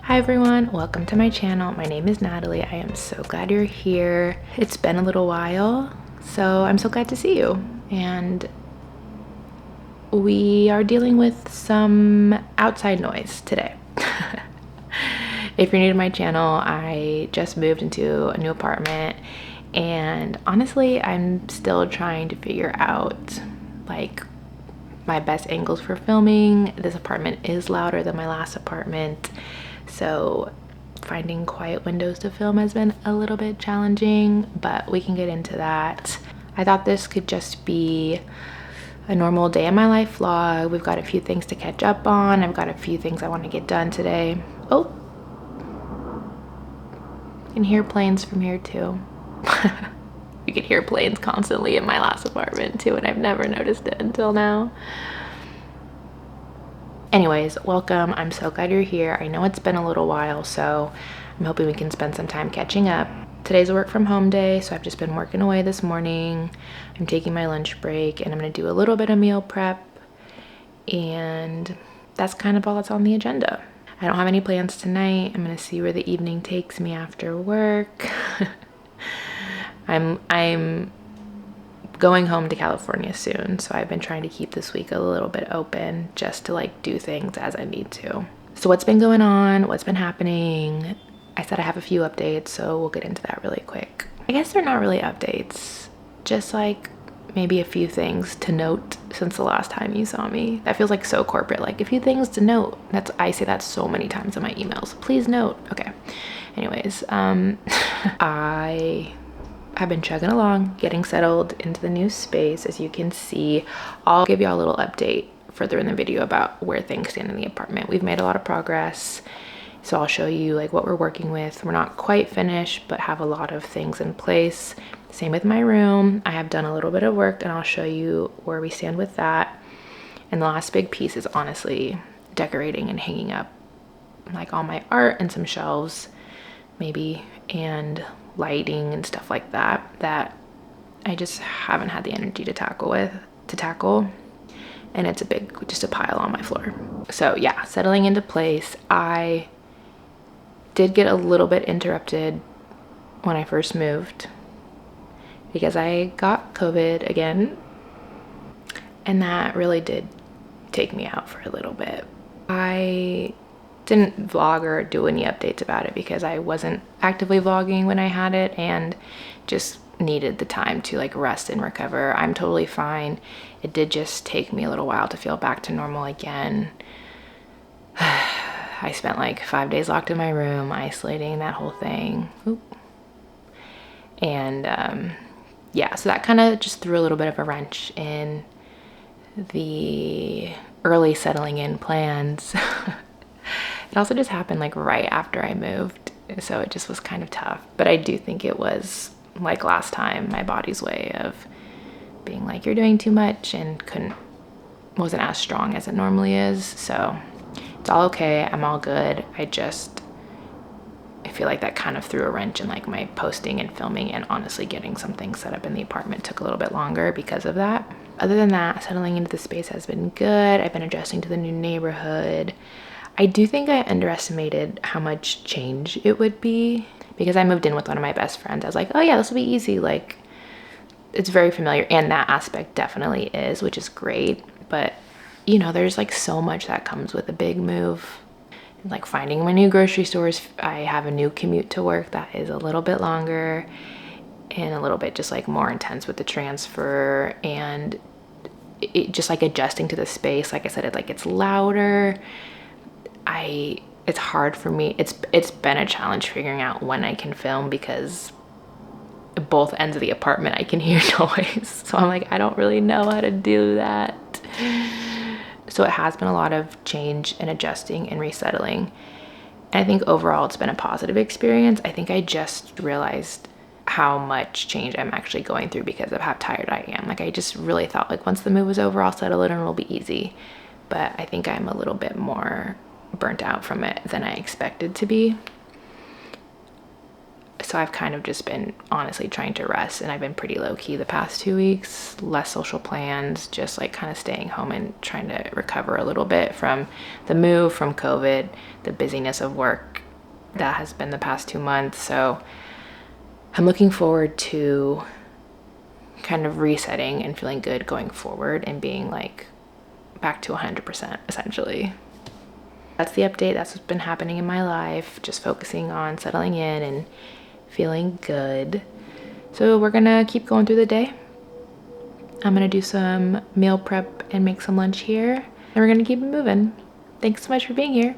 Hi everyone, welcome to my channel. My name is Natalie. I am so glad you're here. It's been a little while, so I'm so glad to see you. And we are dealing with some outside noise today. If you're new to my channel, I just moved into a new apartment, and honestly, I'm still trying to figure out like my best angles for filming. This apartment is louder than my last apartment, so finding quiet windows to film has been a little bit challenging, but we can get into that. I thought this could just be a normal day in my life vlog. We've got a few things to catch up on. I've got a few things I want to get done today. Oh, you can hear planes from here too. You could hear planes constantly in my last apartment too, and I've never noticed it until now. Anyways, welcome. I'm so glad you're here. I know it's been a little while, so I'm hoping we can spend some time catching up. Today's a work from home day, so I've just been working away this morning. I'm taking my lunch break, and I'm gonna do a little bit of meal prep, and that's kind of all that's on the agenda. I don't have any plans tonight. I'm gonna see where the evening takes me after work. I'm going home to California soon, so I've been trying to keep this week a little bit open just to like do things as I need to. So what's been going on? What's been happening? I said I have a few updates, so we'll get into that really quick. I guess they're not really updates, just like maybe a few things to note since the last time you saw me. That feels like so corporate, like a few things to note. I say that so many times in my emails. Please note. Okay. Anyways, I've been chugging along, getting settled into the new space. As you can see, I'll give you all a little update further in the video about where things stand in the apartment. We've made a lot of progress, so I'll show you like what we're working with. We're not quite finished, but have a lot of things in place. Same with my room. I have done a little bit of work, and I'll show you where we stand with that. And the last big piece is honestly decorating and hanging up like all my art and some shelves maybe, and lighting and stuff like that I just haven't had the energy to tackle, and it's just a pile on my floor. So yeah, settling into place. I did get a little bit interrupted when I first moved because I got COVID again, and that really did take me out for a little bit. I didn't vlog or do any updates about it because I wasn't actively vlogging when I had it, and just needed the time to like rest and recover. I'm totally fine. It did just take me a little while to feel back to normal again. I spent like 5 days locked in my room, isolating, that whole thing. Oop. And yeah, so that kind of just threw a little bit of a wrench in the early settling in plans. It also just happened like right after I moved, so it just was kind of tough. But I do think it was like last time, my body's way of being like, you're doing too much, and wasn't as strong as it normally is. So it's all okay. I'm all good. I feel like that kind of threw a wrench in like my posting and filming, and honestly getting something set up in the apartment took a little bit longer because of that. Other than that, settling into the space has been good. I've been adjusting to the new neighborhood. I do think I underestimated how much change it would be because I moved in with one of my best friends. I was like, oh yeah, this will be easy. Like, it's very familiar, and that aspect definitely is, which is great. But you know, there's like so much that comes with a big move. Like finding my new grocery stores. I have a new commute to work that is a little bit longer and a little bit just like more intense with the transfer, and it just like adjusting to the space. Like I said, it's louder. It's hard for me. It's been a challenge figuring out when I can film, because like both ends of the apartment I can hear noise. So I'm like, I don't really know how to do that. So it has been a lot of change and adjusting and resettling. And I think overall it's been a positive experience. I think I just realized how much change I'm actually going through because of how tired I am. Like I just really thought like once the move is over, I'll settle in and it'll be easy. But I think I'm a little bit more burnt out from it than I expected to be. So I've kind of just been honestly trying to rest, and I've been pretty low key the past 2 weeks, less social plans, just like kind of staying home and trying to recover a little bit from the move, from COVID, the busyness of work that has been the past 2 months. So I'm looking forward to kind of resetting and feeling good going forward and being like back to 100% essentially. That's the update. That's what's been happening in my life, just focusing on settling in and feeling good. So we're gonna keep going through the day. I'm gonna do some meal prep and make some lunch here, and we're gonna keep it moving. Thanks so much for being here.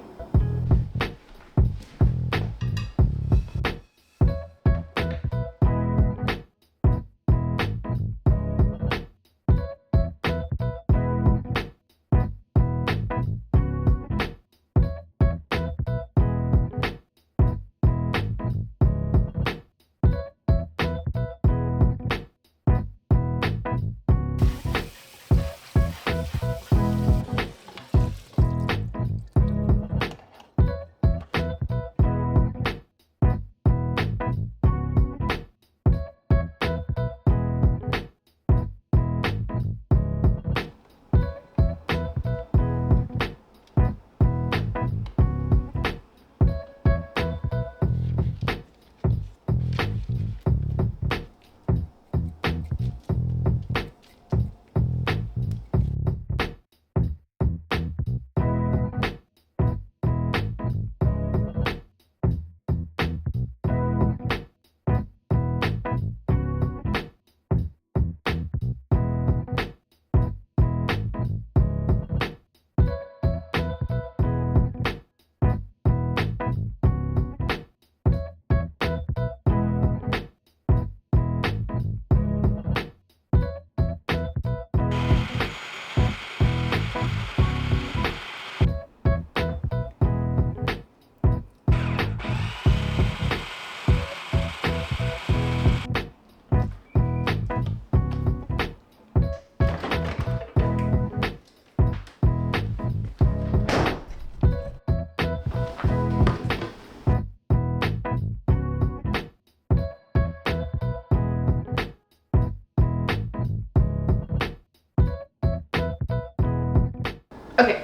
Okay,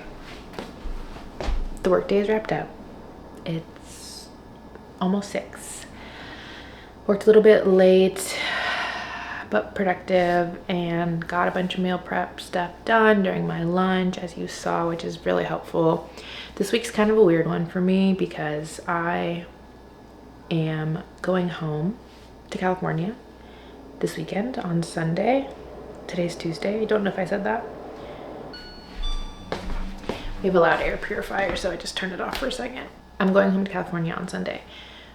the workday is wrapped up. It's almost 6. Worked a little bit late, but productive, and got a bunch of meal prep stuff done during my lunch, as you saw, which is really helpful. This week's kind of a weird one for me because I am going home to California this weekend on Sunday. Today's Tuesday. I don't know if I said that. We have a loud air purifier, so I just turned it off for a second. I'm going home to California on Sunday.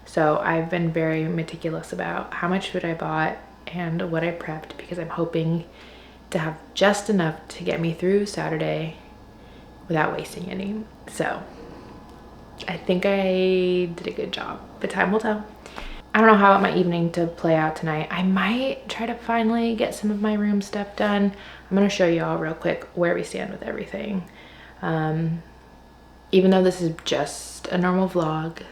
So I've been very meticulous about how much food I bought and what I prepped because I'm hoping to have just enough to get me through Saturday without wasting any. So I think I did a good job, but time will tell. I don't know how I want my evening to play out tonight. I might try to finally get some of my room stuff done. I'm gonna show you all real quick where we stand with everything. Even though this is just a normal vlog,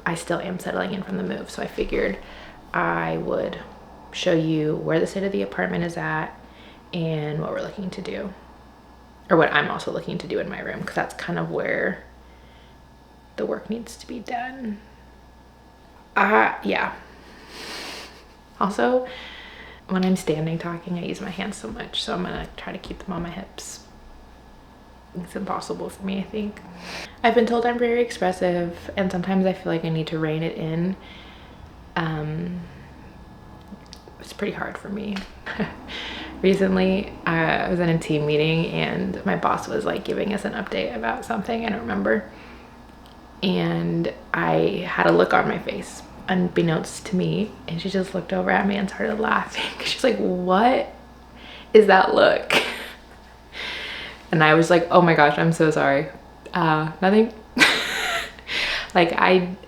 I still am settling in from the move. So I figured I would show you where the state of the apartment is at and what we're looking to do, or what I'm also looking to do in my room, because that's kind of where the work needs to be done. Yeah. Also, when I'm standing talking, I use my hands so much, so I'm gonna try to keep them on my hips. It's impossible for me, I think. I've been told I'm very expressive, and sometimes I feel like I need to rein it in. It's pretty hard for me. Recently, I was in a team meeting and my boss was like giving us an update about something, I don't remember. And I had a look on my face. unbeknownst to me, and she just looked over at me and started laughing. She's like, what is that look? And I was like, oh my gosh, I'm so sorry. Nothing. Like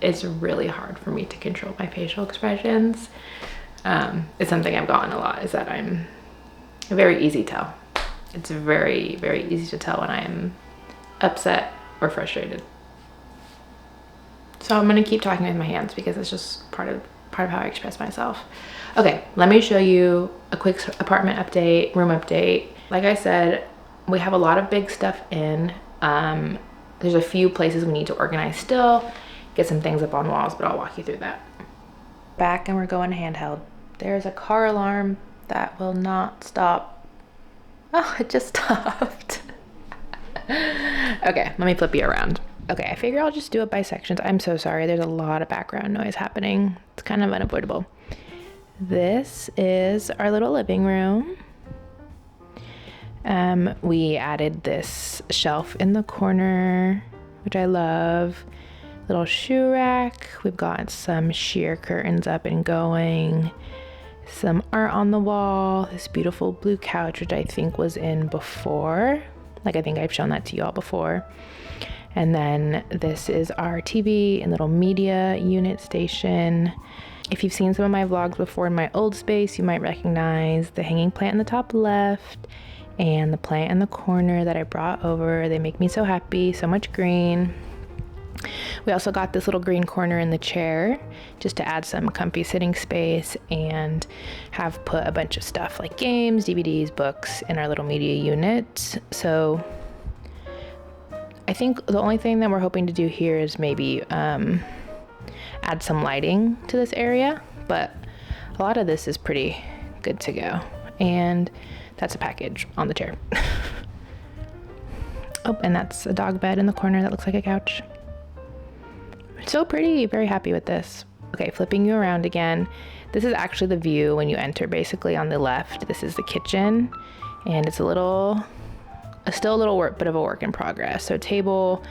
it's really hard for me to control my facial expressions. It's something I've gotten a lot, is that I'm a very easy tell. It's very, very easy to tell when I'm upset or frustrated. So I'm gonna keep talking with my hands because it's just part of how I express myself. Okay, let me show you a quick apartment update, room update. Like I said, we have a lot of big stuff in. There's a few places we need to organize still, get some things up on walls, but I'll walk you through that. Back, and we're going handheld. There's a car alarm that will not stop. Oh, it just stopped. Okay, let me flip you around. Okay, I figure I'll just do it by sections. I'm so sorry, there's a lot of background noise happening. It's kind of unavoidable. This is our little living room. We added this shelf in the corner, which I love. Little shoe rack. We've got some sheer curtains up and going. Some art on the wall. This beautiful blue couch, which I think was in before. Like, I think I've shown that to you all before. And then this is our TV and little media unit station. If you've seen some of my vlogs before in my old space, you might recognize the hanging plant in the top left and the plant in the corner that I brought over. They make me so happy, so much green. We also got this little green corner in the chair just to add some comfy sitting space, and have put a bunch of stuff like games, DVDs, books in our little media unit. So I think the only thing that we're hoping to do here is maybe add some lighting to this area, but a lot of this is pretty good to go. And that's a package on the chair. Oh, and that's a dog bed in the corner that looks like a couch. So pretty, very happy with this. Okay, flipping you around again. This is actually the view when you enter, basically on the left. This is the kitchen, and it's still a little bit of a work in progress. So table,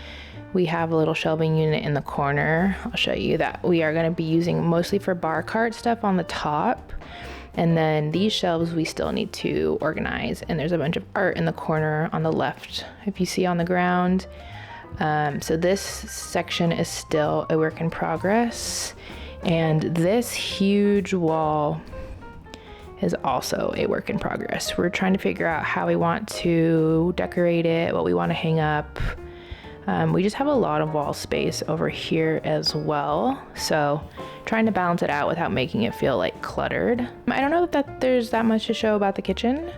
we have a little shelving unit in the corner. I'll show you that we are gonna be using mostly for bar cart stuff on the top. And then these shelves we still need to organize, and there's a bunch of art in the corner on the left, if you see on the ground. So this section is still a work in progress, and this huge wall is also a work in progress. We're trying to figure out how we want to decorate it, what we want to hang up. We just have a lot of wall space over here as well, so trying to balance it out without making it feel like cluttered. I don't know if there's that much to show about the kitchen,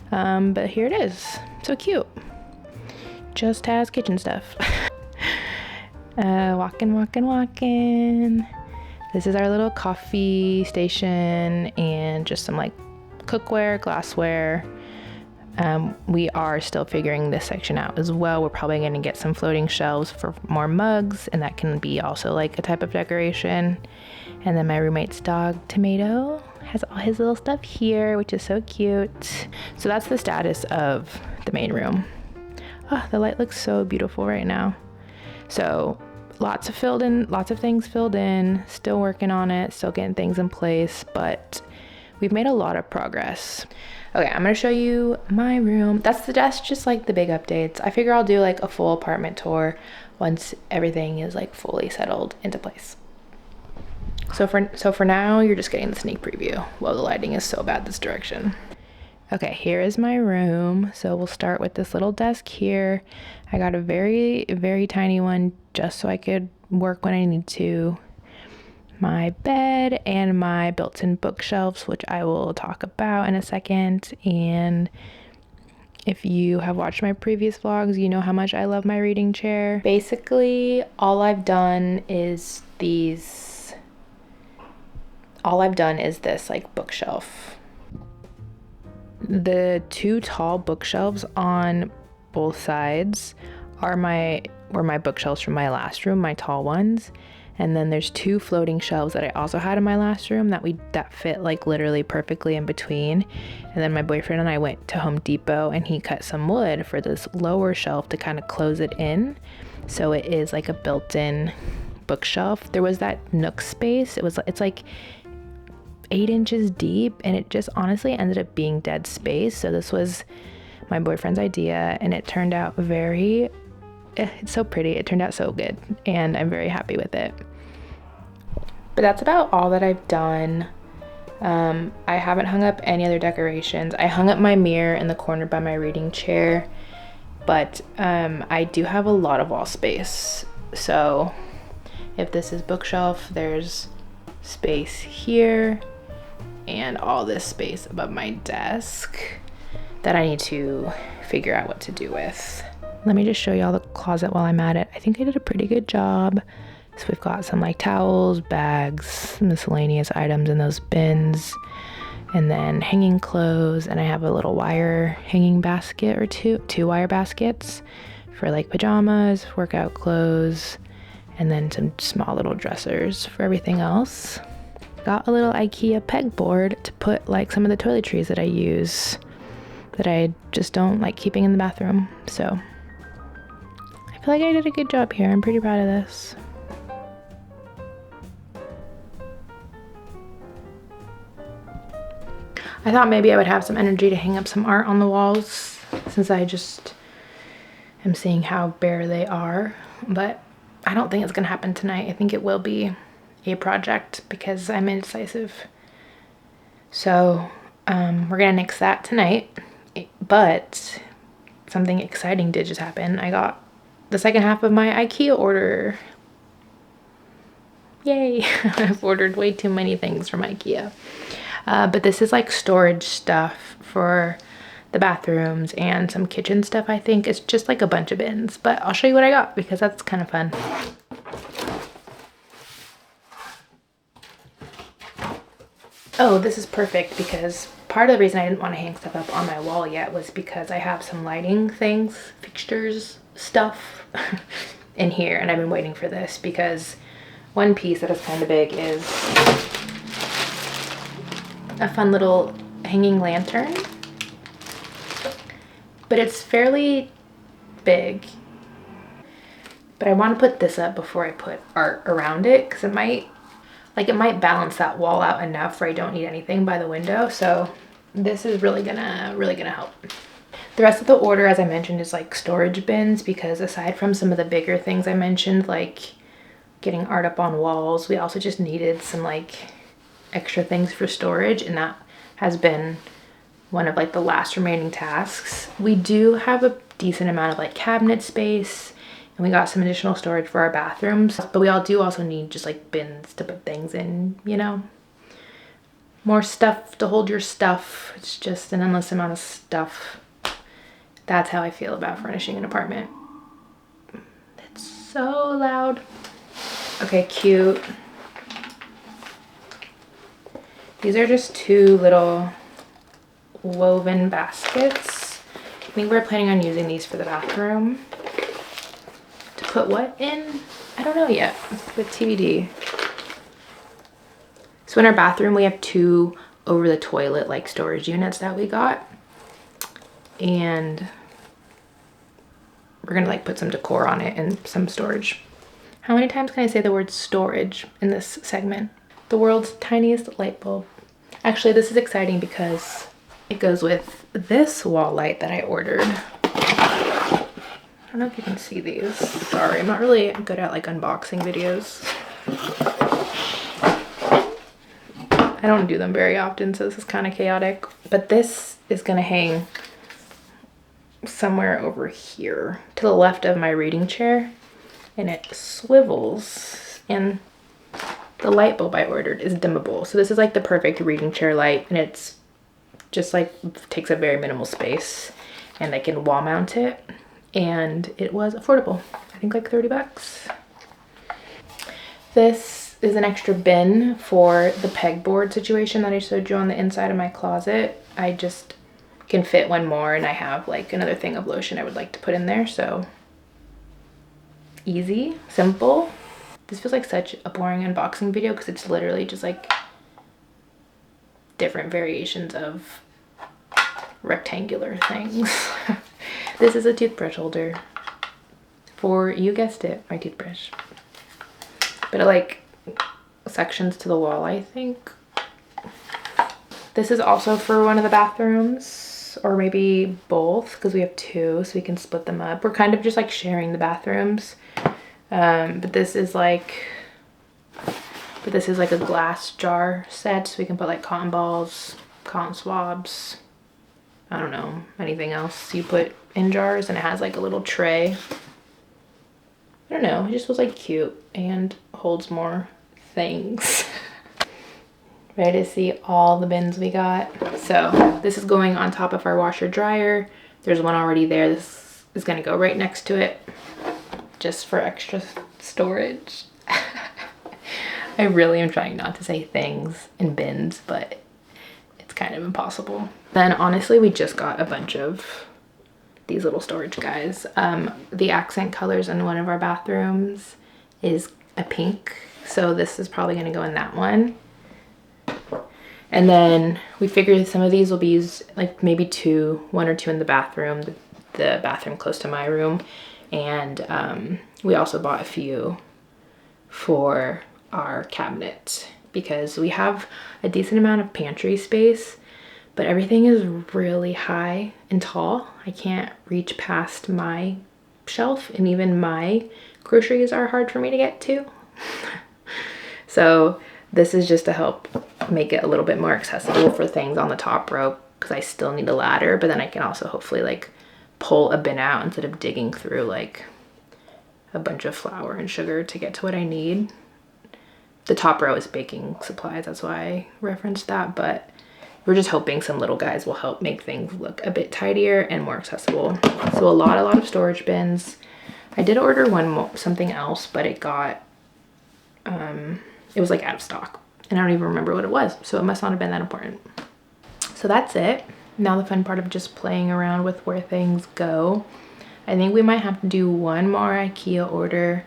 but here it is. So cute. Just has kitchen stuff. Walking. This is our little coffee station and just some like cookware, glassware. We are still figuring this section out as well. We're probably going to get some floating shelves for more mugs, and that can be also like a type of decoration. And then my roommate's dog Tomato has all his little stuff here, which is so cute. So that's the status of the main room. Oh, the light looks so beautiful right now. So lots of things filled in, still working on it, still getting things in place, but we've made a lot of progress. Okay, I'm gonna show you my room. That's just like the big updates. I figure I'll do like a full apartment tour once everything is like fully settled into place. So for now, you're just getting the sneak preview. Well, the lighting is so bad this direction. Okay, here is my room. So we'll start with this little desk here. I got a very, very tiny one just so I could work when I need to. My bed and my built-in bookshelves, which I will talk about in a second. And if you have watched my previous vlogs, you know how much I love my reading chair. Basically, all I've done is this like bookshelf. The two tall bookshelves on both sides were my bookshelves from my last room, my tall ones. And then there's two floating shelves that I also had in my last room that fit like literally perfectly in between. And then my boyfriend and I went to Home Depot, and he cut some wood for this lower shelf to kind of close it in. So it is like a built-in bookshelf, there was that nook space. It's like 8 inches deep, and it just honestly ended up being dead space. So this was my boyfriend's idea, and it turned out it's so pretty. It turned out so good, and I'm very happy with it. But that's about all that I've done. I haven't hung up any other decorations. I hung up my mirror in the corner by my reading chair, but I do have a lot of wall space. So if this is bookshelf, there's space here and all this space above my desk that I need to figure out what to do with. Let me just show y'all the closet while I'm at it. I think I did a pretty good job. So we've got some like towels, bags, miscellaneous items in those bins, and then hanging clothes. And I have a little wire hanging basket or two wire baskets for like pajamas, workout clothes, and then some small little dressers for everything else. Got a little IKEA pegboard to put like some of the toiletries that I use that I just don't like keeping in the bathroom. So I feel like I did a good job here. I'm pretty proud of this. I thought maybe I would have some energy to hang up some art on the walls since I just am seeing how bare they are, but I don't think it's gonna happen tonight. I think it will be a project because I'm indecisive. So we're gonna nix that tonight, but something exciting did just happen. I got the second half of my IKEA order. Yay! I've ordered way too many things from IKEA. But this is like storage stuff for the bathrooms and some kitchen stuff, I think. It's just like a bunch of bins, but I'll show you what I got because that's kind of fun. Oh, this is perfect because part of the reason I didn't want to hang stuff up on my wall yet was because I have some lighting things, fixtures, stuff in here, and I've been waiting for this because one piece that is kind of big is a fun little hanging lantern, but it's fairly big. But I want to put this up before I put art around it because it might balance that wall out enough where I don't need anything by the window. So this is really gonna help. The rest of the order, as I mentioned, is like storage bins because aside from some of the bigger things I mentioned, like getting art up on walls, we also just needed some like extra things for storage, and that has been one of like the last remaining tasks. We do have a decent amount of like cabinet space, and we got some additional storage for our bathrooms, but we all do also need just like bins to put things in, you know, more stuff to hold your stuff. It's just an endless amount of stuff. That's how I feel about furnishing an apartment. It's so loud. Okay, cute. These are just two little woven baskets. I think we're planning on using these for the bathroom. To put what in? I don't know yet, with TBD. So in our bathroom, we have two over the toilet like storage units that we got. And we're gonna like put some decor on it and some storage. How many times can I say the word storage in this segment? The world's tiniest light bulb. Actually, this is exciting because it goes with this wall light that I ordered. I don't know if you can see these. Sorry, I'm not really good at like unboxing videos. I don't do them very often, so this is kind of chaotic. But this is gonna hang somewhere over here to the left of my reading chair, and it swivels, and the light bulb I ordered is dimmable. So this is like the perfect reading chair light, and it's just like takes up very minimal space, and I can wall mount it, and it was affordable. I think like 30 bucks. This is an extra bin for the pegboard situation that I showed you on the inside of my closet. I just can fit one more, and I have like another thing of lotion I would like to put in there. So easy, simple. This feels like such a boring unboxing video because it's literally just like different variations of rectangular things. This is a toothbrush holder for, you guessed it, my toothbrush. but it like sections to the wall, I think. This is also for one of the bathrooms, or maybe both, because we have two, so we can split them up. We're kind of just like sharing the bathrooms. But this is like a glass jar set, so we can put like cotton balls, cotton swabs, I don't know, anything else you put in jars, and it has like a little tray. I don't know, it just was like cute and holds more things. Ready to see all the bins we got. So this is going on top of our washer dryer. There's one already there. This is gonna go right next to it just for extra storage. I really am trying not to say things in bins, but it's kind of impossible. Then honestly, we just got a bunch of these little storage guys. The accent colors in one of our bathrooms is a pink, so this is probably gonna go in that one. And then we figured some of these will be used, like maybe one or two in the bathroom, the bathroom close to my room. And we also bought a few for our cabinet because we have a decent amount of pantry space, but everything is really high and tall. I can't reach past my shelf, and even my groceries are hard for me to get to. So this is just to help make it a little bit more accessible for things on the top row, because I still need a ladder, but then I can also hopefully like pull a bin out instead of digging through like a bunch of flour and sugar to get to what I need. The top row is baking supplies, that's why I referenced that, but we're just hoping some little guys will help make things look a bit tidier and more accessible. So a lot of storage bins. I did order something else, but it got it was like out of stock, and I don't even remember what it was, so it must not have been that important. So that's it. Now the fun part of just playing around with where things go. I think we might have to do one more IKEA order,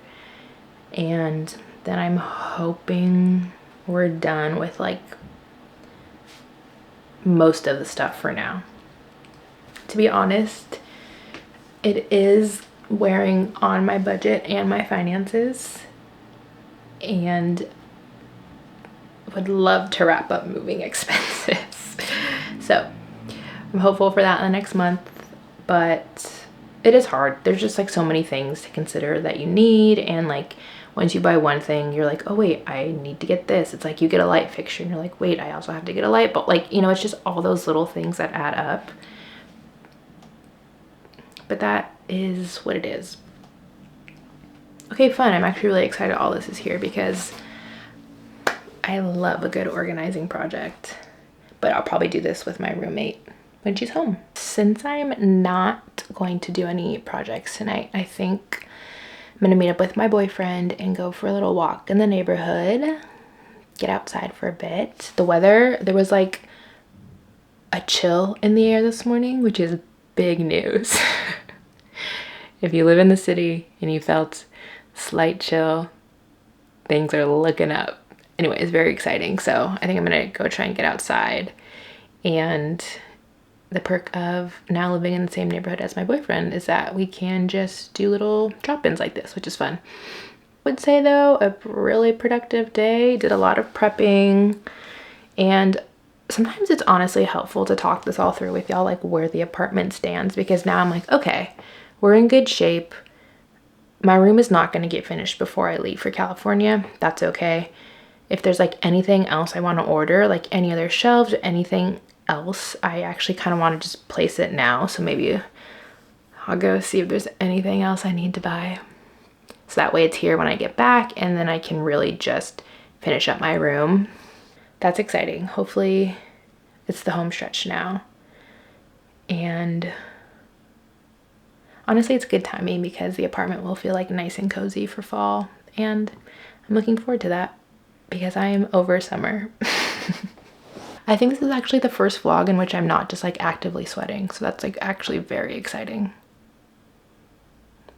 and then I'm hoping we're done with like most of the stuff for now. To be honest, it is wearing on my budget and my finances, and would love to wrap up moving expenses. So I'm hopeful for that in the next month, but it is hard. There's just like so many things to consider that you need, and like once you buy one thing, you're like, oh wait, I need to get this. It's like you get a light fixture and you're like, wait, I also have to get a light bulb. Like, you know, it's just all those little things that add up. But that is what it is. Okay, fun. I'm actually really excited all this is here because I love a good organizing project, but I'll probably do this with my roommate when she's home. Since I'm not going to do any projects tonight, I think I'm gonna meet up with my boyfriend and go for a little walk in the neighborhood, get outside for a bit. The weather, there was like a chill in the air this morning, which is big news. If you live in the city and you felt slight chill, things are looking up. Anyway, it's very exciting. So I think I'm gonna go try and get outside. And the perk of now living in the same neighborhood as my boyfriend is that we can just do little drop-ins like this, which is fun. I would say though, a really productive day. Did a lot of prepping, and sometimes it's honestly helpful to talk this all through with y'all, like where the apartment stands, because now I'm like, okay, we're in good shape. My room is not going to get finished before I leave for California. That's okay. If there's like anything else I want to order, like any other shelves or anything else, I actually kind of want to just place it now. So maybe I'll go see if there's anything else I need to buy. So that way it's here when I get back, and then I can really just finish up my room. That's exciting. Hopefully it's the home stretch now. And honestly, it's good timing because the apartment will feel like nice and cozy for fall, and I'm looking forward to that because I am over summer. I think this is actually the first vlog in which I'm not just like actively sweating, so that's like actually very exciting.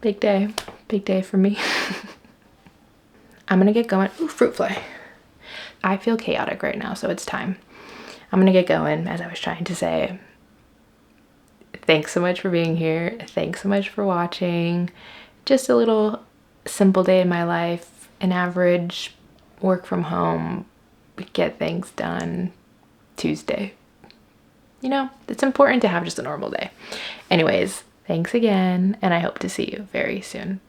Big day for me. I'm gonna get going. Ooh, fruit fly. I feel chaotic right now, so it's time. I'm gonna get going. As I was trying to say, thanks so much for being here. Thanks so much for watching. Just a little simple day in my life. an average work from home, get things done Tuesday. You know, it's important to have just a normal day. Anyways, thanks again, and I hope to see you very soon.